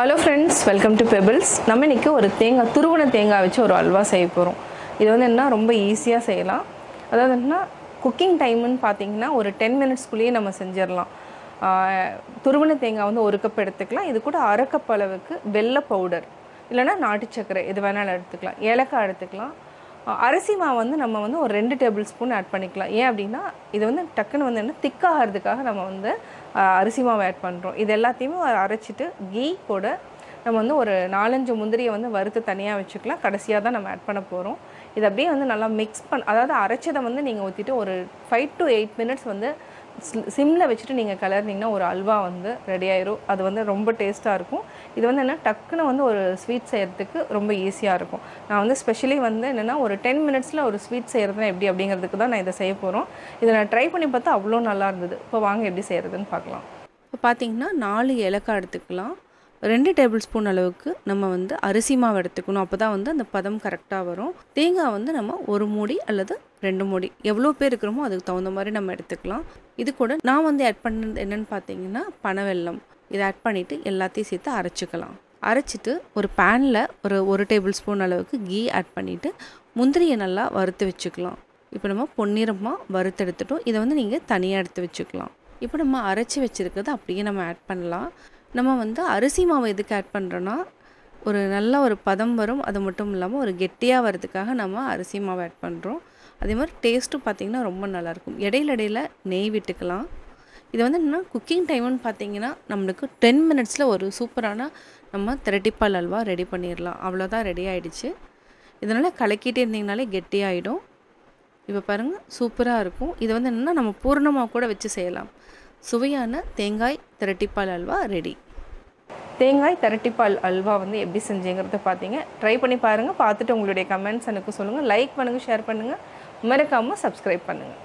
Hello friends, welcome to pebbles. நம்ம இன்றைக்கி ஒரு துருவன தேங்காய் வச்சு ஒரு அல்வா செய்ய போகிறோம். இது வந்து என்ன ரொம்ப ஈஸியாக செய்யலாம். அதாவது என்ன குக்கிங் டைமுன்னு பார்த்தீங்கன்னா ஒரு 10 மினிட்ஸ்க்குள்ளேயே நம்ம செஞ்சிடலாம். துருவன தேங்காய் வந்து 1 கப் எடுத்துக்கலாம். இது கூட அரை கப் அளவுக்கு வெள்ளை பவுடர் இல்லைனா நாட்டு சர்க்கரை எது வேணாலும் எடுத்துக்கலாம். ஏலக்காய் எடுத்துக்கலாம். அரிசி மாவு வந்து நம்ம வந்து ஒரு 2 டேபிள் ஸ்பூன் ஆட் பண்ணிக்கலாம். ஏன் அப்படின்னா இது வந்து டக்குன்னு வந்து என்ன திக்காகிறதுக்காக நம்ம வந்து அரிசி மாவு ஆட் பண்ணுறோம். இது எல்லாத்தையுமே அரைச்சிட்டு கீ கூட நம்ம வந்து ஒரு 4-5 முந்திரியை வந்து வறுத்து தனியாக வச்சுக்கலாம். கடைசியாக தான் நம்ம ஆட் பண்ண போகிறோம். இது அப்படியே வந்து நல்லா மிக்ஸ் அதாவது அரைச்சதை வந்து நீங்கள் ஊற்றிட்டு ஒரு 5 to 8 மினிட்ஸ் வந்து சிம்மில் வச்சுட்டு நீங்கள் கிளறினீங்கன்னா ஒரு அல்வா வந்து ரெடி ஆயிரும். அது வந்து ரொம்ப டேஸ்ட்டாக இருக்கும். இது வந்து என்ன டக்குன்னு வந்து ஒரு ஸ்வீட் செய்கிறதுக்கு ரொம்ப ஈஸியாக இருக்கும். நான் வந்து ஸ்பெஷலி வந்து என்னென்னா ஒரு 10 மினிட்ஸில் ஒரு ஸ்வீட் செய்கிறதுனா எப்படி அப்படிங்கிறதுக்கு தான் நான் இதை செய்ய போகிறோம். இதை நான் ட்ரை பண்ணி பார்த்தா அவ்வளோ நல்லா இருந்தது. இப்போ வாங்க எப்படி செய்கிறதுன்னு பார்க்கலாம். இப்போ பார்த்தீங்கன்னா 4 ஏலக்காய் எடுத்துக்கலாம். 2 டேபிள் ஸ்பூன் அளவுக்கு நம்ம வந்து அரிசி மாவு எடுத்துக்கணும். அப்போ தான் வந்து அந்த பதம் கரெக்டாக வரும். தேங்காய் வந்து நம்ம 1 மூடி அல்லது 2 மூடி எவ்வளோ பேர் இருக்கிறோமோ அதுக்கு தகுந்த மாதிரி நம்ம எடுத்துக்கலாம். இது கூட நான் வந்து ஆட் பண்ணது என்னென்னு பார்த்தீங்கன்னா பனவெல்லம். இதை ஆட் பண்ணிவிட்டு எல்லாத்தையும் சேர்த்து அரைச்சிக்கலாம். அரைச்சிட்டு ஒரு பேனில் ஒரு டேபிள் ஸ்பூன் அளவுக்கு கீ ஆட் பண்ணிவிட்டு முந்திரியை நல்லா வறுத்து வச்சுக்கலாம். இப்போ நம்ம பொன்னிறமாக வறுத்து எடுத்துட்டோம். இதை வந்து நீங்கள் தனியாக எடுத்து வச்சுக்கலாம். இப்போ நம்ம அரைச்சி வச்சுருக்கிறத அப்படியே நம்ம ஆட் பண்ணலாம். நம்ம வந்து அரிசி மாவு எதுக்கு ஆட் பண்ணுறோன்னா நல்ல ஒரு பதம் வரும். அது மட்டும் இல்லாமல் ஒரு கெட்டியாக வரதுக்காக நம்ம அரிசி மாவு ஆட் பண்ணுறோம். அதே மாதிரி டேஸ்ட்டும் பார்த்திங்கன்னா ரொம்ப நல்லாயிருக்கும். இடையில நெய் விட்டுக்கலாம். இது வந்து என்ன குக்கிங் டைம்னு பார்த்தீங்கன்னா நம்மளுக்கு 10 மினிட்ஸில் ஒரு சூப்பரான நம்ம திரட்டிப்பால் அல்வா ரெடி பண்ணிடலாம். அவ்வளோதான், ரெடி ஆகிடுச்சு. இதனால் கலக்கிட்டே இருந்தீங்கனாலே கெட்டியாகிடும். இப்போ பாருங்கள், சூப்பராக இருக்கும். இது வந்து என்னென்னா நம்ம பூரணமாக கூட வச்சு செய்யலாம். சுவையான தேங்காய் திரட்டிப்பால் அல்வா ரெடி. தேங்காய் திரட்டிப்பால் அல்வா வந்து எப்படி செஞ்சீங்கிறத பார்த்தீங்க. ட்ரை பண்ணி பாருங்கள். பார்த்துட்டு உங்களுடைய கமெண்ட்ஸ் எனக்கு சொல்லுங்கள். லைக் பண்ணுங்கள், ஷேர் பண்ணுங்கள், மறக்காமல் சப்ஸ்கிரைப் பண்ணுங்கள்.